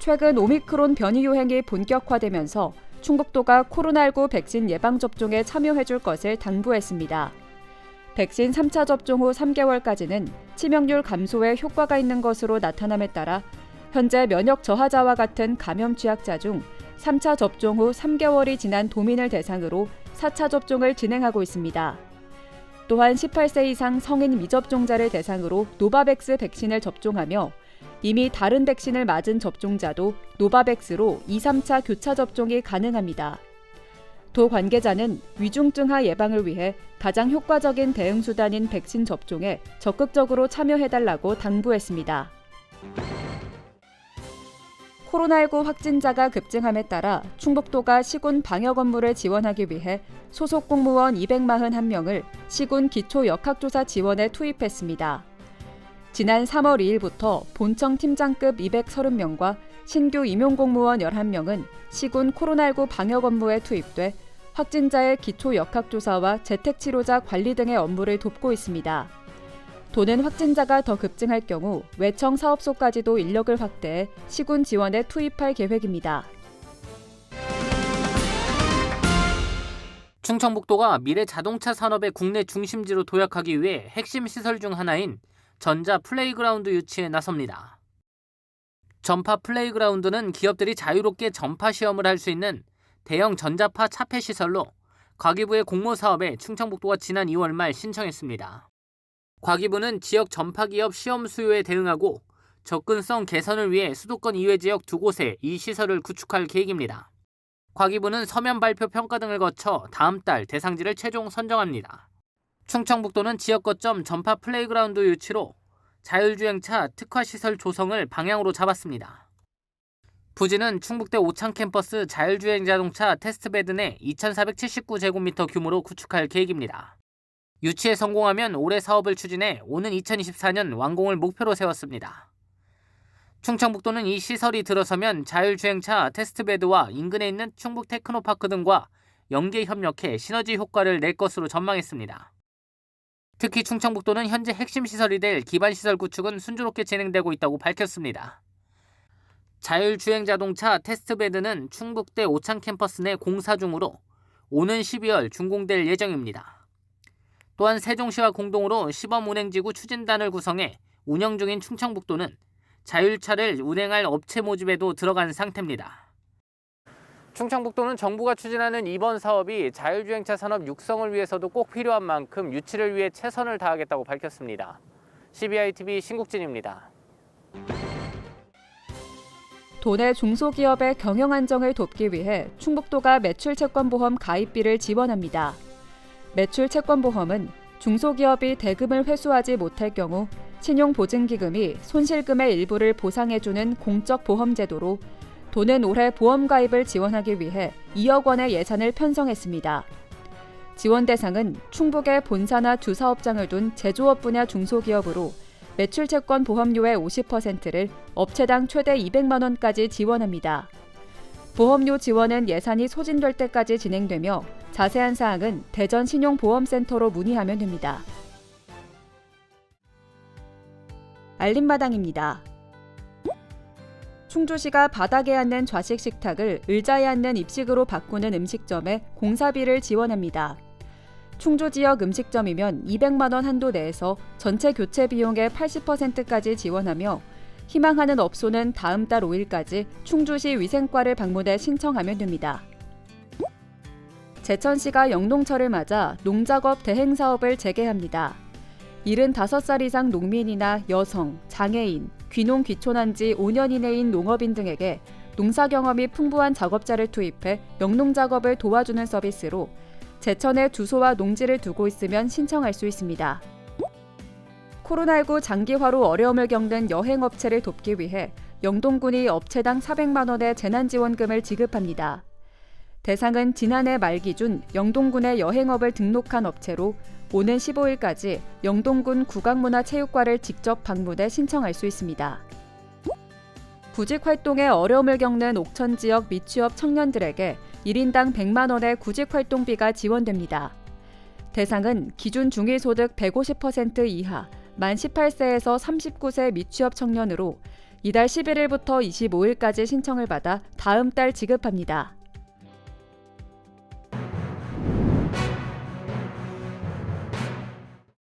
최근 오미크론 변이 유행이 본격화되면서 충북도가 코로나19 백신 예방접종에 참여해줄 것을 당부했습니다. 백신 3차 접종 후 3개월까지는 치명률 감소에 효과가 있는 것으로 나타남에 따라 현재 면역 저하자와 같은 감염 취약자 중 3차 접종 후 3개월이 지난 도민을 대상으로 4차 접종을 진행하고 있습니다. 또한 18세 이상 성인 미접종자를 대상으로 노바백스 백신을 접종하며 이미 다른 백신을 맞은 접종자도 노바백스로 2, 3차 교차 접종이 가능합니다. 도 관계자는 위중증화 예방을 위해 가장 효과적인 대응 수단인 백신 접종에 적극적으로 참여해달라고 당부했습니다. 코로나19 확진자가 급증함에 따라 충북도가 시군 방역 업무를 지원하기 위해 소속 공무원 241명을 시군 기초역학조사 지원에 투입했습니다. 지난 3월 2일부터 본청 팀장급 230명과 신규 임용공무원 11명은 시군 코로나19 방역 업무에 투입돼 확진자의 기초역학조사와 재택치료자 관리 등의 업무를 돕고 있습니다. 도는 확진자가 더 급증할 경우 외청 사업소까지도 인력을 확대해 시군 지원에 투입할 계획입니다. 충청북도가 미래 자동차 산업의 국내 중심지로 도약하기 위해 핵심 시설 중 하나인 전자 플레이그라운드 유치에 나섭니다. 전파 플레이그라운드는 기업들이 자유롭게 전파 시험을 할 수 있는 대형 전자파 차폐 시설로 과기부의 공모 사업에 충청북도가 지난 2월 말 신청했습니다. 과기부는 지역 전파기업 시험 수요에 대응하고 접근성 개선을 위해 수도권 이외 지역 2곳에 이 시설을 구축할 계획입니다. 과기부는 서면 발표 평가 등을 거쳐 다음 달 대상지를 최종 선정합니다. 충청북도는 지역 거점 전파 플레이그라운드 유치로 자율주행차 특화시설 조성을 방향으로 잡았습니다. 부지는 충북대 오창 캠퍼스 자율주행 자동차 테스트베드 내 2,479제곱미터 규모로 구축할 계획입니다. 유치에 성공하면 올해 사업을 추진해 오는 2024년 완공을 목표로 세웠습니다. 충청북도는 이 시설이 들어서면 자율주행차 테스트베드와 인근에 있는 충북 테크노파크 등과 연계 협력해 시너지 효과를 낼 것으로 전망했습니다. 특히 충청북도는 현재 핵심 시설이 될 기반시설 구축은 순조롭게 진행되고 있다고 밝혔습니다. 자율주행 자동차 테스트베드는 충북대 오창 캠퍼스 내 공사 중으로 오는 12월 준공될 예정입니다. 또한 세종시와 공동으로 시범운행지구 추진단을 구성해 운영 중인 충청북도는 자율차를 운행할 업체 모집에도 들어간 상태입니다. 충청북도는 정부가 추진하는 이번 사업이 자율주행차 산업 육성을 위해서도 꼭 필요한 만큼 유치를 위해 최선을 다하겠다고 밝혔습니다. CBI-TV 신국진입니다. 도내 중소기업의 경영 안정을 돕기 위해 충북도가 매출채권보험 가입비를 지원합니다. 매출채권보험은 중소기업이 대금을 회수하지 못할 경우 신용보증기금이 손실금의 일부를 보상해주는 공적 보험제도로 도는 올해 보험 가입을 지원하기 위해 2억 원의 예산을 편성했습니다. 지원 대상은 충북에 본사나 주사업장을 둔 제조업 분야 중소기업으로 매출채권 보험료의 50%를 업체당 최대 200만 원까지 지원합니다. 보험료 지원은 예산이 소진될 때까지 진행되며 자세한 사항은 대전신용보험센터로 문의하면 됩니다. 알림마당입니다. 충주시가 바닥에 앉는 좌식 식탁을 의자에 앉는 입식으로 바꾸는 음식점에 공사비를 지원합니다. 충주 지역 음식점이면 200만 원 한도 내에서 전체 교체 비용의 80%까지 지원하며 희망하는 업소는 다음 달 5일까지 충주시 위생과를 방문해 신청하면 됩니다. 제천시가 영농철을 맞아 농작업 대행 사업을 재개합니다. 75살 이상 농민이나 여성, 장애인, 귀농 귀촌한 지 5년 이내인 농업인 등에게 농사 경험이 풍부한 작업자를 투입해 영농 작업을 도와주는 서비스로 제천에 주소와 농지를 두고 있으면 신청할 수 있습니다. 코로나19 장기화로 어려움을 겪는 여행업체를 돕기 위해 영동군이 업체당 400만 원의 재난지원금을 지급합니다. 대상은 지난해 말 기준 영동군의 여행업을 등록한 업체로 오는 15일까지 영동군 국악문화체육과를 직접 방문해 신청할 수 있습니다. 구직 활동에 어려움을 겪는 옥천 지역 미취업 청년들에게 1인당 100만 원의 구직 활동비가 지원됩니다. 대상은 기준 중위소득 150% 이하 만 18세에서 39세 미취업 청년으로 이달 11일부터 25일까지 신청을 받아 다음 달 지급합니다.